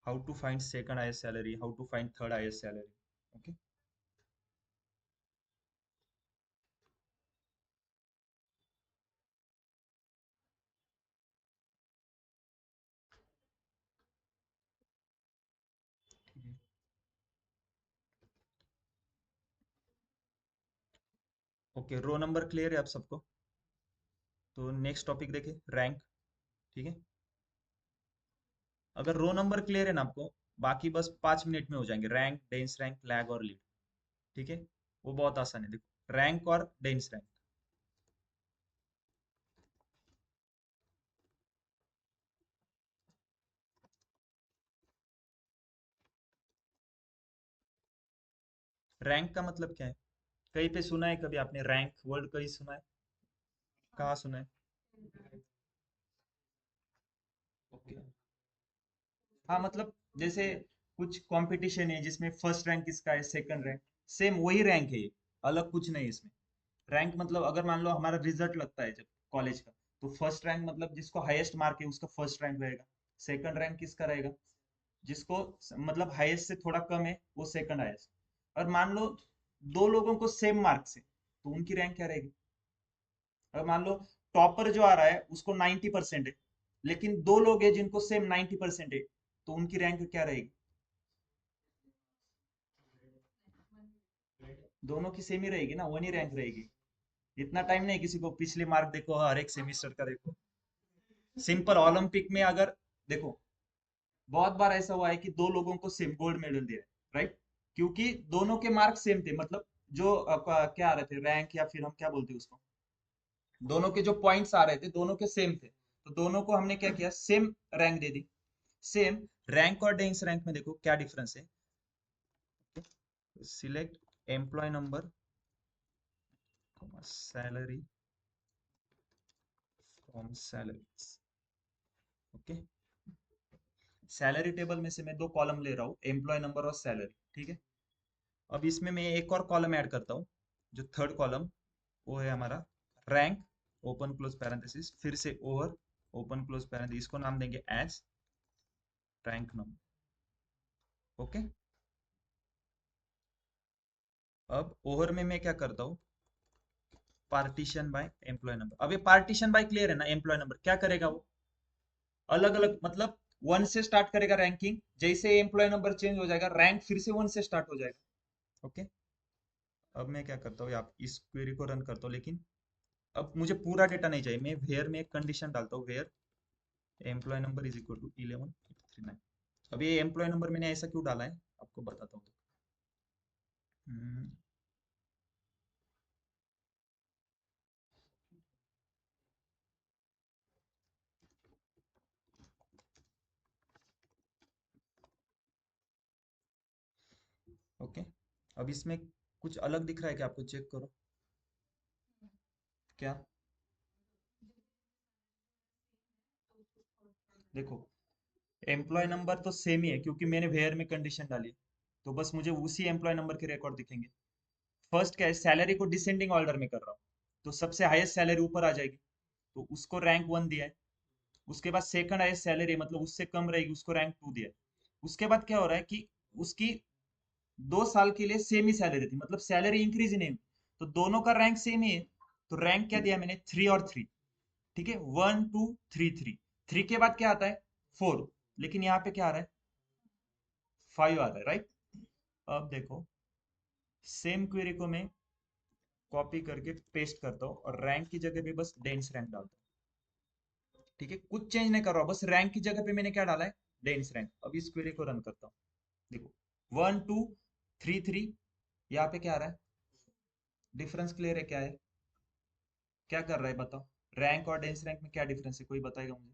how to find second highest salary, how to find third highest salary. Okay, okay, row number clear है आप सबको? तो नेक्स्ट टॉपिक देखें, रैंक, ठीक है। अगर रो नंबर क्लियर है ना आपको, बाकी बस 5 मिनट में हो जाएंगे, रैंक, डेंस रैंक, लैग और लीड, ठीक है। वो बहुत आसान है, देखो रैंक और डेंस रैंक। रैंक का मतलब क्या है, कहीं पे सुना है कभी आपने रैंक वर्ड कहीं सुना है? कहाँ सुना है? ओके, हाँ मतलब जैसे कुछ कंपटीशन है जिसमें फर्स्ट रैंक किसका है, सेकंड रैंक, सेम वही रैंक है ये, अलग कुछ नहीं है इसमें। रैंक मतलब अगर मान लो हमारा रिजल्ट लगता है जब कॉलेज का, तो फर्स्ट रैंक मतलब जिसको हाईएस्ट मार्क है उसका फर्स्ट रैंक रहेगा। सेकंड रैंक किसका रहेगा, जिसको मतलब हाईएस्ट से थोड़ा कम है वो सेकंड हाईएस्ट। और मान लो दो लोगों को सेम मार्क्स है तो उनकी रैंक क्या रहेगी। अगर मान लो टॉपर जो आ रहा है उसको 90% है, लेकिन दो लोग हैं जिनको सेम 90% है, तो उनकी रैंक क्या रहेगी। दोनों की सेम ही रहेगी ना, वन ही रैंक रहेगी। इतना टाइम नहीं किसी को पिछले मार्क देखो, हर एक सेमिस्टर का देखो। सिंपल ओलंपिक में अगर देखो, बहुत बार ऐसा हुआ है कि दो लोगों को सेम गोल्ड मेडल दिया है, राइट। क्योंकि दोनों के मार्क सेम थे, मतलब जो क्या आ रहे थे रैंक, या फिर हम क्या बोलते हैं उसको, दोनों के जो पॉइंट्स आ रहे थे दोनों के सेम थे, तो दोनों को हमने क्या किया, सेम रैंक दे दी। सेम रैंक और डेंस रैंक में देखो क्या डिफरेंस है। Select employ number, salary from salaries. Okay, salary table में से मैं दो कॉलम ले रहा हूँ, एम्प्लॉय नंबर और सैलरी, ठीक है। अब इसमें मैं एक और कॉलम ऐड करता हूँ, जो थर्ड कॉलम वो है हमारा रैंक, ओपन क्लोज पैरेंथेसिस, फिर से ओवर, ओपन क्लोज पैरेंथेसिस, इसको नाम देंगे एज रैंक नंबर। ओके, अब ओवर में मैं क्या करता हूँ, पार्टीशन बाय एम्प्लॉय नंबर। अब ये पार्टीशन बाय क्लियर है ना, एम्प्लॉय नंबर क्या करेगा वो, अलग अलग मतलब वन से स्टार्ट करेगा रैंकिंग, जैसे एम्प्लॉय नंबर चेंज हो जाएगा रैंक फिर से वन से स्टार्ट हो जाएगा। ओके, अब मैं क्या करता हूँ, आप इस क्वेरी को रन करता हूँ, लेकिन अब मुझे पूरा डेटा नहीं चाहिए, मैं वेयर में एक कंडीशन डालता हूँ, where employ number is equal to 11,839। अब ये एम्प्लॉय नंबर मैंने ऐसा क्यों डाला है आपको बताता हूँ। ओके, अब इसमें कुछ अलग दिख रहा है क्या आपको, चेक करो। क्या, देखो एम्प्लॉय नंबर तो सेम ही है क्योंकि मैंने वेयर में कंडीशन डाली है, तो बस मुझे उसी एम्प्लॉय नंबर के रिकॉर्ड दिखेंगे। फर्स्ट क्या है, सैलरी को डिसेंडिंग ऑर्डर में कर रहा हूँ, तो सबसे हाईएस्ट सैलरी ऊपर आ जाएगी, तो उसको रैंक वन दिया है। उसके बाद सेकंड हाईएस्ट सैलरी मतलब उससे कम रहेगी, उसको रैंक टू दिया है। उसके बाद क्या हो रहा है कि उसकी 2 साल के लिए सेम ही सैलरी थी, मतलब सैलरी इंक्रीज ही नहीं हुई, तो दोनों का रैंक सेम ही है, तो रैंक क्या दिया मैंने, 3 और 3। ठीक है, 1 2 3 3। 3 के बाद क्या आता है, 4, लेकिन यहाँ पे क्या आ रहा है, 5 आ रहा है, राइट। अब देखो, सेम क्वेरी को मैं कॉपी करके पेस्ट करता हूँ और रैंक की जगह पे बस डेंस रैंक डालता हूँ। ठीक है, कुछ चेंज नहीं कर रहा हूँ, बस रैंक की जगह पे मैंने क्या डाला है, डेंस रैंक। अब इस क्वेरी को रन करता हूँ, देखो 1 2 3 3, यहाँ पे क्या आ रहा है, डिफरेंस क्लियर है क्या है, क्या कर रहा है बताओ, रैंक और डेंस रैंक में क्या डिफरेंस है, कोई बताएगा मुझे।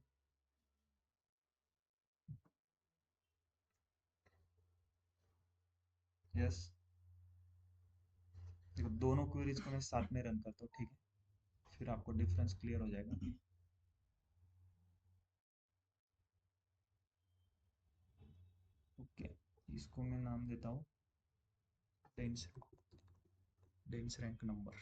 यस, देखो दोनों क्वेरीज को मैं साथ में रन करता हूँ, ठीक है, फिर आपको डिफरेंस क्लियर हो जाएगा। ओके, इसको मैं नाम देता हूँ डेंस, डेंस रैंक नंबर।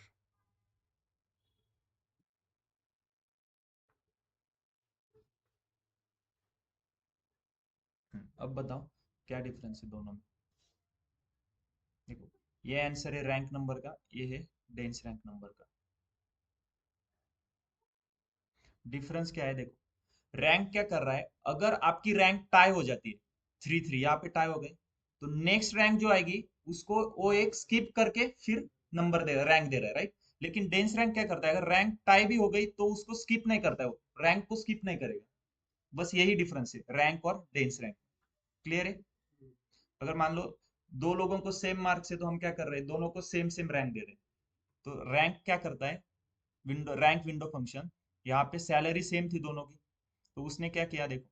अब बताओ क्या डिफरेंस है दोनों में। देखो, ये आंसर है रैंक नंबर का, ये है डेंस रैंक नंबर का। डिफरेंस क्या है, देखो रैंक क्या कर रहा है, अगर आपकी रैंक टाई हो जाती है, 3 3 यहाँ पे टाई हो गए, तो नेक्स्ट रैंक जो आएगी उसको वो एक स्किप करके फिर नंबर दे रहा है, रैंक दे रहा है, राइट। लेकिन डेंस रैंक क्या करता है, अगर रैंक टाई भी हो गई तो उसको स्किप नहीं करता है, वो रैंक को स्किप नहीं करेगा। बस यही डिफरेंस है रैंक और डेंस रैंक। क्लियर है। अगर मान लो दो लोगों को सेम मार्क्स है तो हम क्या कर रहे हैं, दोनों को सेम सेम रैंक दे रहे हैं। तो रैंक क्या करता है, विंडो रैंक विंडो फंक्शन, यहाँ पे सैलरी सेम थी दोनों की, तो उसने क्या किया देखो,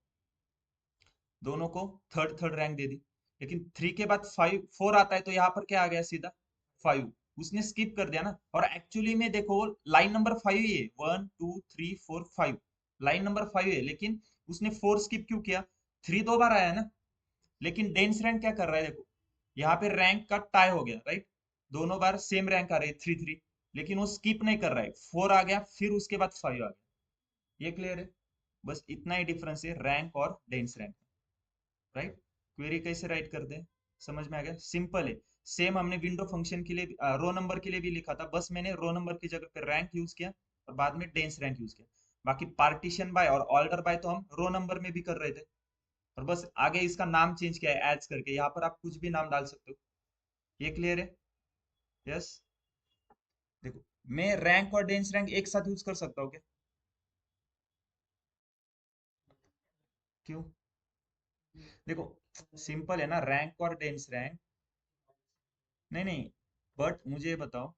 दोनों को थर्ड थर्ड रैंक दे दी। लेकिन 3 के बाद 4 आता है तो यहाँ पर क्या आ गया सीधा, 5। उसने स्किप कर दिया ना, और एक्चुअली में देखो लाइन नंबर 5 ही है, 1 2 3 4 5, लाइन नंबर 5 है, लेकिन उसने 4 स्किप क्यों किया, 3 दो बार आया ना। लेकिन डेंस रैंक क्या कर रहा है देखो, यहाँ पे रैंक का टाई हो गया, राइट, दोनों बार सेम रैंक आ रही है, 3 3, लेकिन वो स्किप नहीं कर रहा है, 4 आ गया फिर उसके बाद 5 आ गया। ये क्लियर है। बस इतना ही डिफरेंस है रैंक और डेंस रैंक, राइट। क्वेरी कैसे राइट करते हैं, समझ में आ गया, सिंपल है। सेम हमने विंडो फंक्शन के लिए रो नंबर के लिए भी लिखा था, बस मैंने रो नंबर की जगह पे रैंक यूज किया और बाद में डेंस रैंक यूज किया। बाकी पार्टीशन बाय और ऑर्डर बाय तो हम रो नंबर में भी कर रहे थे, और बस आगे इसका नाम चेंज किया है एड्स करके, यहाँ पर आप कुछ भी नाम डाल सकते हो। ये क्लियर है। यस, देखो मैं रैंक और डेंस रैंक एक साथ यूज कर सकता हूँ क्या, क्यों, देखो सिंपल है ना, रैंक और डेंस रैंक, नहीं नहीं, बट मुझे ये बताओ,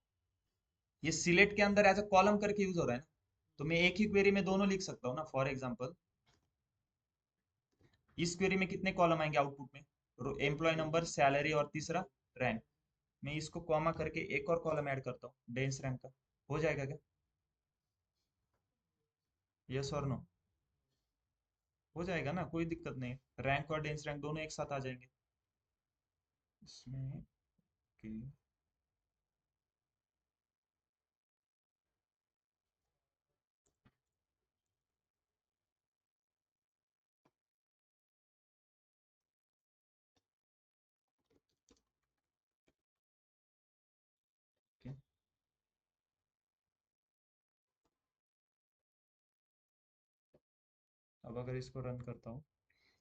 ये सिलेक्ट के अंदर एज अ कॉलम करके यूज हो रहा है ना, तो मैं एक ही क्वेरी में दोनों लिख सकता हूँ ना। फॉर एग्जांपल इस क्वेरी में कितने कॉलम आएंगे आउटपुट में, एम्प्लॉय नंबर, सैलरी और तीसरा रैंक। मैं इसको कॉमा करके एक और कॉलम ऐड करता हूँ डेंस रैंक का, हो जाएगा क्या, यस और नो, हो जाएगा ना, कोई दिक्कत नहीं है, रैंक और डेंस रैंक दोनों एक साथ आ जाएंगे इसमें। ओके, ओके, अब अगर इसको रन करता हूँ,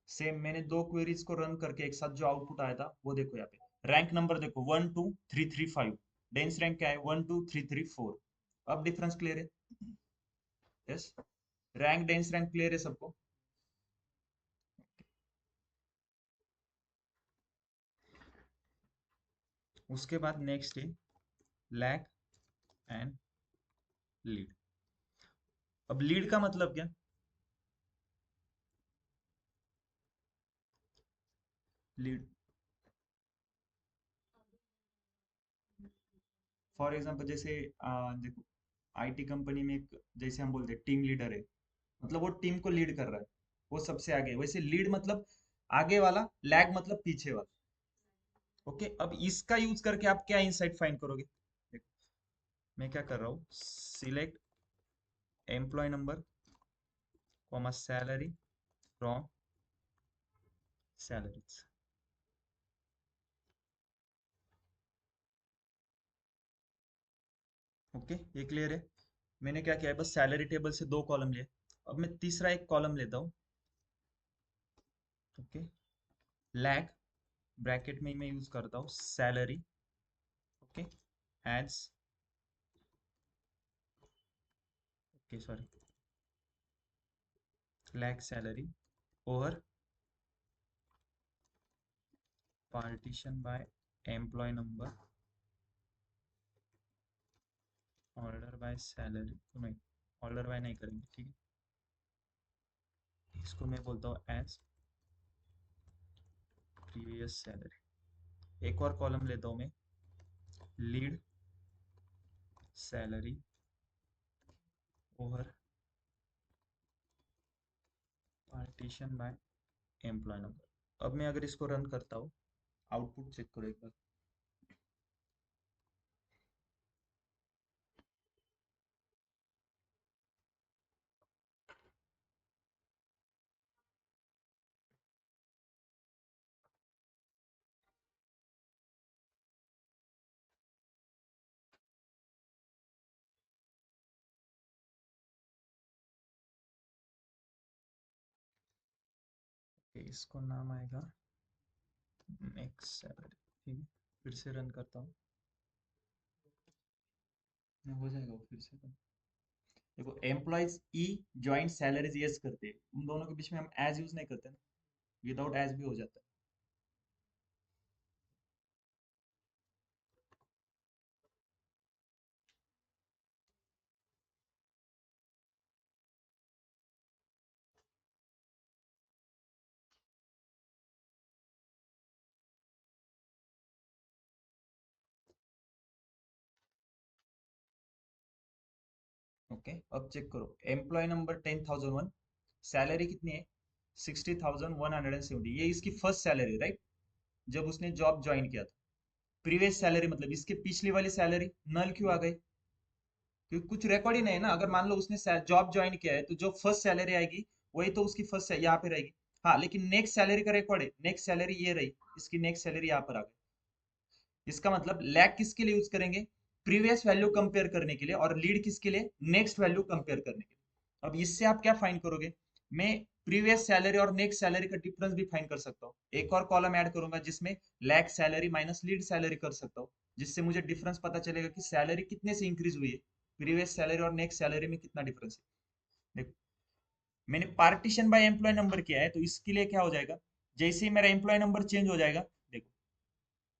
सेम मैंने दो क्वेरीज को रन करके एक साथ जो आउटपुट आया था वो देखो यहाँ पे। रैंक नंबर देखो 12335, डेंस रैंक क्या है 12334। अब डिफरेंस क्लियर है? Yes. Rank dense rank clear है सबको? उसके बाद नेक्स्ट है लैग एंड लीड। अब लीड का मतलब क्या? लीड फॉर एग्जांपल जैसे देखो आईटी कंपनी में एक जैसे हम बोलते हैं टीम लीडर है, मतलब वो टीम को लीड कर रहा है, वो सबसे आगे है। वैसे लीड मतलब आगे वाला, लैग मतलब पीछे वाला। ओके, अब इसका यूज करके आप क्या इनसाइट फाइंड करोगे? देखो, मैं क्या कर रहा हूँ, select employ number comma salary from salaries. Okay, ये क्लियर है? मैंने क्या किया है, बस सैलरी टेबल से दो कॉलम लिए। अब मैं तीसरा एक कॉलम लेता हूँ। ओके, लैग ब्रैकेट में मैं यूज करता हूँ सैलरी। ओके, एड्स, okay sorry, lag salary over partition by employ number order by salary, नहीं ऑर्डर बाय नहीं करेंगे, ठीक है। इसको मैं बोलता हूँ एज प्रीवियस सैलरी। एक और कॉलम लेता हूँ मैं, lead salary over partition by employ number. अब मैं अगर इसको रन करता हूँ, आउटपुट चेक करो एक बार। इसको नाम आएगा नेक्स्ट सैलरी, ठीक है। फिर से रन करता हूँ, हो जाएगा वो फिर से run। देखो एम्प्लॉयज ई ज्वाइंट सैलरीज यस करते हैं, उन दोनों के बीच में हम एज यूज नहीं करते ना, विदाउट एज भी हो जाता है। ओके, अब चेक करो, एम्प्लॉय नंबर 10,001, सैलरी कितनी है 60,170, ये इसकी फर्स्ट सैलरी राइट, जब उसने जॉब ज्वाइन किया था। प्रीवियस सैलरी मतलब इसके पिछली वाली सैलरी नल क्यों आ गई? क्योंकि कुछ रिकॉर्ड ही नहीं है ना। अगर मान लो उसने जॉब ज्वाइन किया है तो जो फर्स्ट सैलरी आएगी वही तो उसकी फर्स्ट यहाँ पे रहेगी। हाँ, लेकिन नेक्स्ट सैलरी का रिकॉर्ड है, नेक्स्ट सैलरी ये रही, इसकी नेक्स्ट सैलरी यहाँ पर आ गई। इसका मतलब लैग किसके लिए यूज करेंगे? प्रीवियस वैल्यू कंपेयर करने के लिए, और लीड किसके लिए? नेक्स्ट वैल्यू कंपेयर करने के लिए। अब इससे आप क्या फाइंड करोगे? मैं प्रीवियस सैलरी और नेक्स्ट सैलरी का डिफरेंस भी फाइंड कर सकता हूँ। एक और कॉलम ऐड करूंगा जिसमें lag salary minus lead salary कर सकता हूँ, जिससे मुझे डिफरेंस पता चलेगा कि सैलरी कितने से इंक्रीज हुई है, प्रीवियस सैलरी और नेक्स्ट सैलरी में कितना डिफरेंस है। देखो, मैंने पार्टीशन बाय एम्प्लॉय नंबर किया है, तो इसके लिए क्या हो जाएगा, जैसे ही मेरा एम्प्लॉय नंबर चेंज हो जाएगा, देखो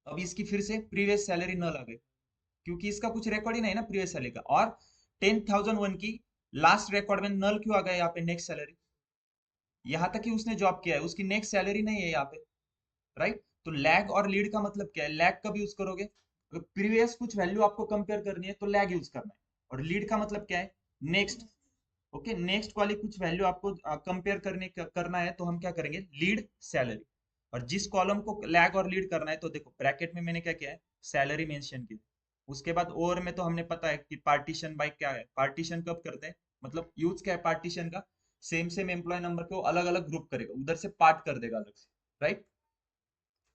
अब इसकी फिर से प्रीवियस सैलरी न लगे, क्योंकि इसका कुछ रिकॉर्ड ही नहीं है ना प्रीवियस सैलरी का। और 10,001 की लास्ट रिकॉर्ड में नल क्यों आ गया यहाँ पे नेक्स्ट सैलरी? यहाँ तक कि उसने जॉब किया है, उसकी नेक्स्ट सैलरी नहीं है यहाँ पे, राइट। तो लैग और लीड का मतलब क्या है? लैग कब यूज करोगे? अगर प्रीवियस कुछ वैल्यू आपको कंपेयर करनी है तो लैग यूज करना है। और लीड का मतलब क्या है? नेक्स्ट। ओके, नेक्स्ट वाली कुछ वैल्यू आपको कंपेयर करना है तो हम क्या करेंगे? Lead salary. और जिस कॉलम को लैग और लीड करना है तो देखो ब्रैकेट में मैंने क्या किया है, सैलरी मेंशन की। उसके बाद ओवर में तो हमने पता है कि पार्टीशन बाय क्या है, पार्टीशन कब करते हैं, मतलब यूज क्या है पार्टीशन का? सेम सेम एम्प्लॉय नंबर को अलग अलग ग्रुप करेगा, उधर से पार्ट कर देगा अलग से, राइट।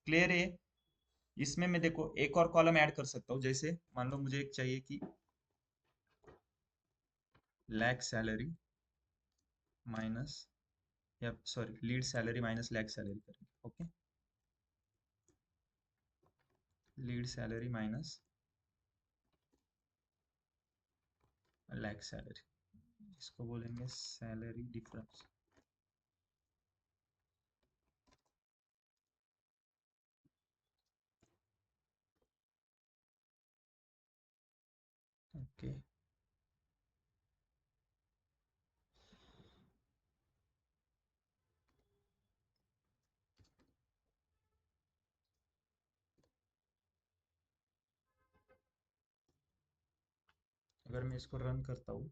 क्लियर है? इसमें मैं देखो एक और कॉलम ऐड कर सकता हूँ, जैसे मान लो मुझे एक चाहिए कि लैग सैलरी माइनस या sorry lead salary minus lag salary करेंगे। Okay, lead salary minus lag salary, इसको बोलेंगे सैलरी डिफरेंस। ओके, अगर मैं इसको रन करता हूँ,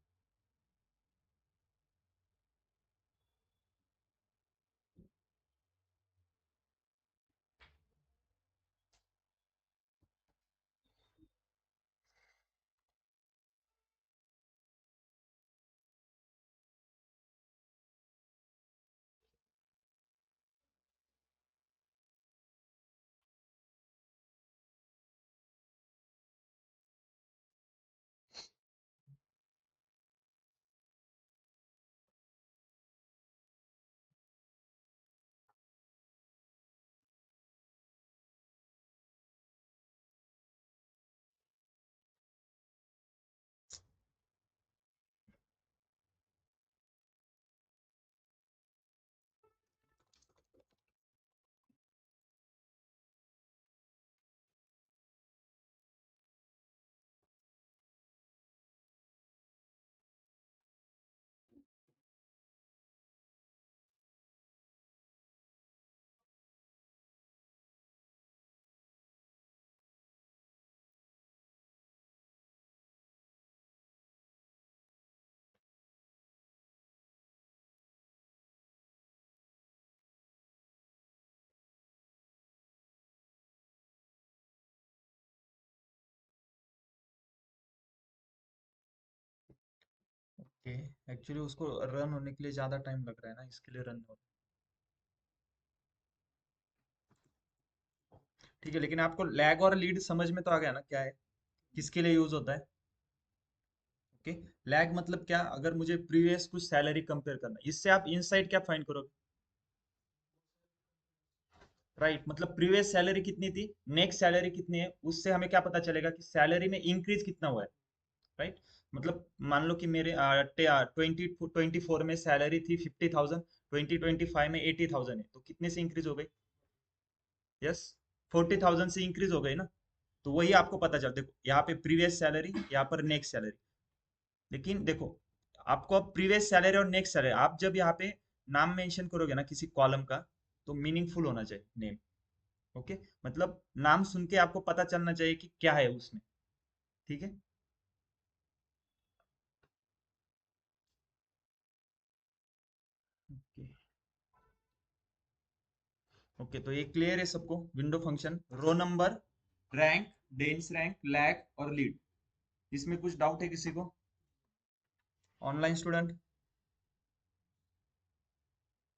ओके, एक्चुअली उसको रन होने के लिए ज़्यादा टाइम लग रहा है ना, इसके लिए रन हो। ठीक है, लेकिन आपको लैग और लीड समझ में तो आ गया ना क्या है, किसके लिए यूज होता है। ओके, लैग मतलब क्या, अगर मुझे प्रीवियस कुछ सैलरी कंपेयर करना है, इससे आप इनसाइड क्या फाइंड करोगे। राइट, मतलब प्रीवियस सैलरी कितनी थी, नेक्स्ट सैलरी कितनी है, उससे हमें क्या पता चलेगा कि सैलरी में इंक्रीज कितना हुआ है। राइट, मतलब मान लो कि मेरे 2024 में सैलरी थी 50,000, 2025 में 80,000 है, तो कितने से इंक्रीज हो गई। यस, 40,000 से इंक्रीज हो गई ना। तो वही आपको पता चल, देखो यहाँ पे प्रीवियस सैलरी, यहाँ पर नेक्स्ट सैलरी। लेकिन देखो, आपको अब प्रीवियस सैलरी और नेक्स्ट सैलरी, आप जब यहाँ पे नाम मेंशन करोगे ना किसी कॉलम का, तो मीनिंगफुल होना चाहिए नेम। ओके, मतलब नाम सुन के आपको पता चलना चाहिए कि क्या है उसमें। ठीक है। ओके, ओके, तो ये क्लियर है सबको, window function, row number, rank, dense rank, lag और लीड। इसमें कुछ डाउट है किसी को, ऑनलाइन स्टूडेंट।